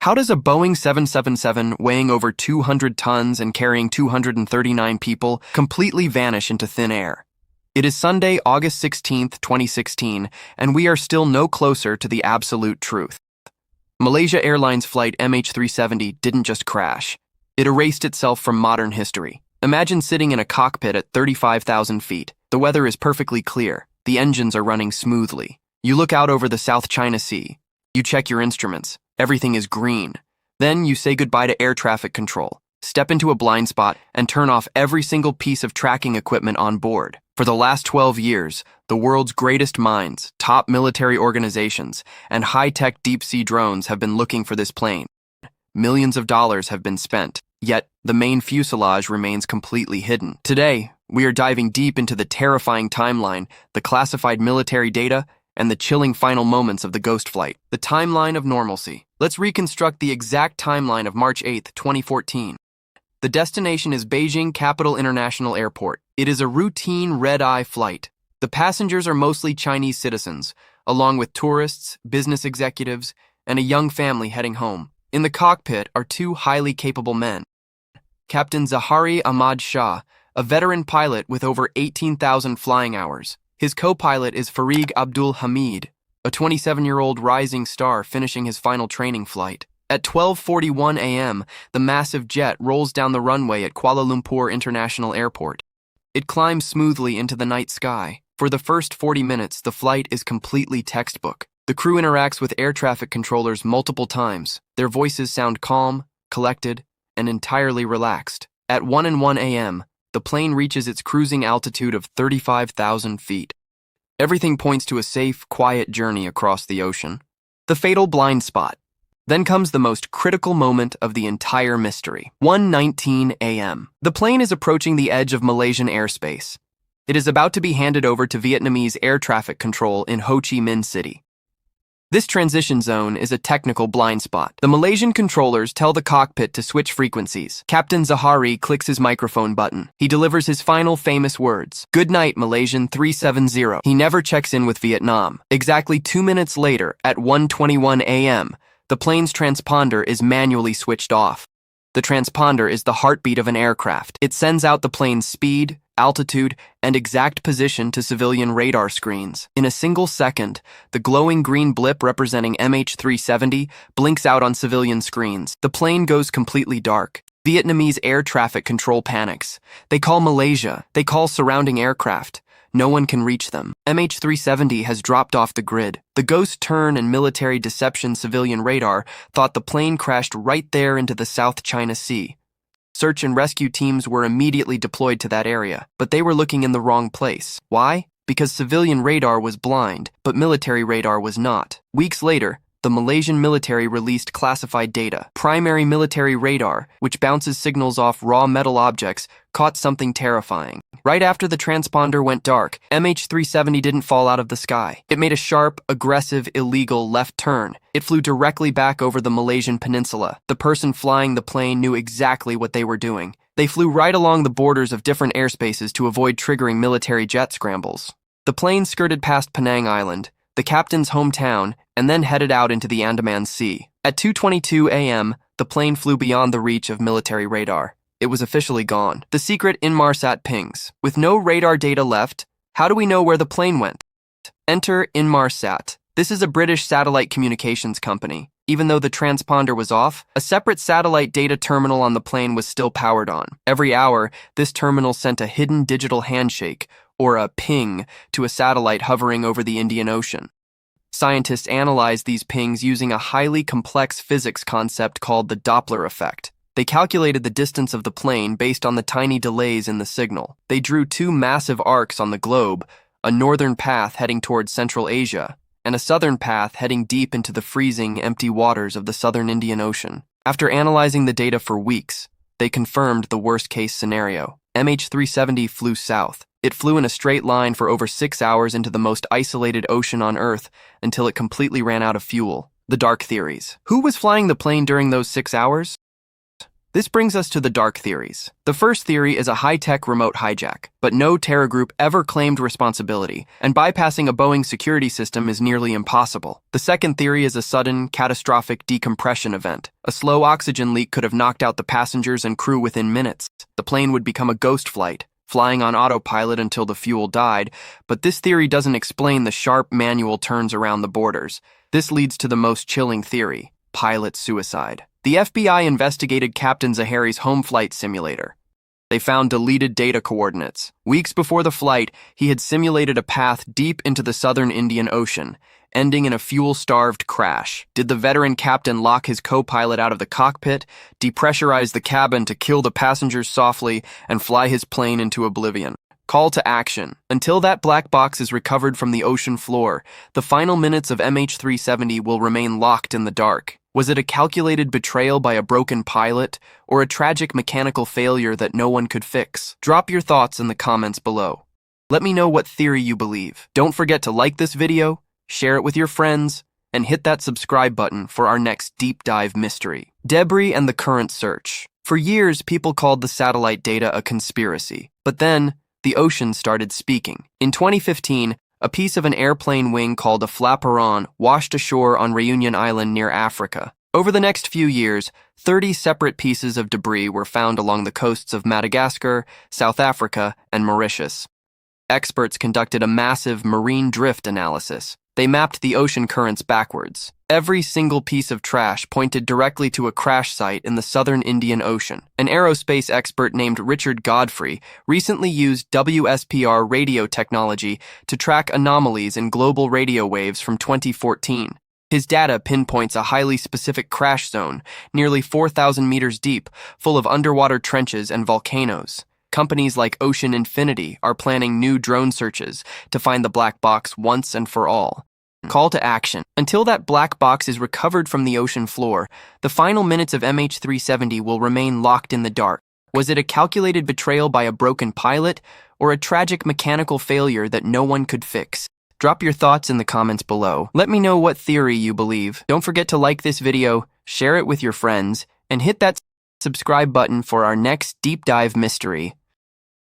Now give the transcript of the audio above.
How does a Boeing 777 weighing over 200 tons and carrying 239 people completely vanish into thin air? It is Sunday, August 16, 2016, and we are still no closer to the absolute truth. Malaysia Airlines Flight MH370 didn't just crash. It erased itself from modern history. Imagine sitting in a cockpit at 35,000 feet. The weather is perfectly clear. The engines are running smoothly. You look out over the South China Sea. You check your instruments. Everything is green. Then you say goodbye to air traffic control, step into a blind spot, and turn off every single piece of tracking equipment on board. For the last 12 years, the world's greatest minds, top military organizations, and high-tech deep-sea drones have been looking for this plane. Millions of dollars have been spent, yet the main fuselage remains completely hidden. Today, we are diving deep into the terrifying timeline, the classified military data, and the chilling final moments of the ghost flight. The timeline of normalcy. Let's reconstruct the exact timeline of March 8, 2014. The destination is Beijing Capital International Airport. It is a routine red-eye flight. The passengers are mostly Chinese citizens, along with tourists, business executives, and a young family heading home. In the cockpit are two highly capable men. Captain Zahari Ahmad Shah, a veteran pilot with over 18,000 flying hours. His co-pilot is Farig Abdul Hamid, a 27-year-old rising star finishing his final training flight. At 12:41 a.m., the massive jet rolls down the runway at Kuala Lumpur International Airport. It climbs smoothly into the night sky. For the first 40 minutes, the flight is completely textbook. The crew interacts with air traffic controllers multiple times. Their voices sound calm, collected, and entirely relaxed. At 1:01 a.m., the plane reaches its cruising altitude of 35,000 feet. Everything points to a safe, quiet journey across the ocean. The fatal blind spot. Then comes the most critical moment of the entire mystery. 1:19 a.m. The plane is approaching the edge of Malaysian airspace. It is about to be handed over to Vietnamese air traffic control in Ho Chi Minh City. This transition zone is a technical blind spot. The Malaysian controllers tell the cockpit to switch frequencies. Captain Zahari clicks his microphone button. He delivers his final famous words. "Good night, Malaysian 370. He never checks in with Vietnam. Exactly 2 minutes later, at 1:21 a.m., the plane's transponder is manually switched off. The transponder is the heartbeat of an aircraft. It sends out the plane's speed, altitude, and exact position to civilian radar screens. In a single second, the glowing green blip representing MH370 blinks out on civilian screens. The plane goes completely dark. Vietnamese air traffic control panics. They call Malaysia. They call surrounding aircraft. No one can reach them. MH370 has dropped off the grid. The ghost turn and military deception civilian radar thought the plane crashed right there into the South China Sea. Search and rescue teams were immediately deployed to that area, but they were looking in the wrong place. Why? Because civilian radar was blind, but military radar was not. Weeks later, the Malaysian military released classified data. Primary military radar, which bounces signals off raw metal objects, caught something terrifying. Right after the transponder went dark, MH370 didn't fall out of the sky. It made a sharp, aggressive, illegal left turn. It flew directly back over the Malaysian peninsula. The person flying the plane knew exactly what they were doing. They flew right along the borders of different airspaces to avoid triggering military jet scrambles. The plane skirted past Penang Island, the captain's hometown, and then headed out into the Andaman Sea. At 2:22 a.m., the plane flew beyond the reach of military radar. It was officially gone. The secret Inmarsat pings. With no radar data left, how do we know where the plane went? Enter Inmarsat. This is a British satellite communications company. Even though the transponder was off, a separate satellite data terminal on the plane was still powered on. Every hour, this terminal sent a hidden digital handshake, or a ping, to a satellite hovering over the Indian Ocean. Scientists analyzed these pings using a highly complex physics concept called the Doppler effect. They calculated the distance of the plane based on the tiny delays in the signal. They drew two massive arcs on the globe, a northern path heading towards Central Asia, and a southern path heading deep into the freezing, empty waters of the southern Indian Ocean. After analyzing the data for weeks, they confirmed the worst-case scenario. MH370 flew south. It flew in a straight line for over 6 hours into the most isolated ocean on Earth until it completely ran out of fuel. The dark theories. Who was flying the plane during those 6 hours? This brings us to the dark theories. The first theory is a high-tech remote hijack, but no terror group ever claimed responsibility, and bypassing a Boeing security system is nearly impossible. The second theory is a sudden, catastrophic decompression event. A slow oxygen leak could have knocked out the passengers and crew within minutes. The plane would become a ghost flight, flying on autopilot until the fuel died, but this theory doesn't explain the sharp manual turns around the borders. This leads to the most chilling theory: pilot suicide. The FBI investigated Captain Zahari's home flight simulator. They found deleted data coordinates. Weeks before the flight, he had simulated a path deep into the southern Indian Ocean, ending in a fuel-starved crash. Did the veteran captain lock his co-pilot out of the cockpit, depressurize the cabin to kill the passengers softly, and fly his plane into oblivion? Call to action. Until that black box is recovered from the ocean floor, the final minutes of MH370 will remain locked in the dark. Was it a calculated betrayal by a broken pilot, or a tragic mechanical failure that no one could fix? Drop your thoughts in the comments below. Let me know what theory you believe. Don't forget to like this video, share it with your friends, and hit that subscribe button for our next deep dive mystery. Debris and the current search. For years, people called the satellite data a conspiracy, but then the ocean started speaking. In 2015, a piece of an airplane wing called a flaperon washed ashore on Reunion Island near Africa. Over the next few years, 30 separate pieces of debris were found along the coasts of Madagascar, South Africa, and Mauritius. Experts conducted a massive marine drift analysis. They mapped the ocean currents backwards. Every single piece of trash pointed directly to a crash site in the southern Indian Ocean. An aerospace expert named Richard Godfrey recently used WSPR radio technology to track anomalies in global radio waves from 2014. His data pinpoints a highly specific crash zone, nearly 4,000 meters deep, full of underwater trenches and volcanoes. Companies like Ocean Infinity are planning new drone searches to find the black box once and for all. Call to action. Until that black box is recovered from the ocean floor, the final minutes of MH370 will remain locked in the dark. Was it a calculated betrayal by a broken pilot, or a tragic mechanical failure that no one could fix? Drop your thoughts in the comments below. Let me know what theory you believe. Don't forget to like this video, share it with your friends, and hit that subscribe button for our next deep dive mystery.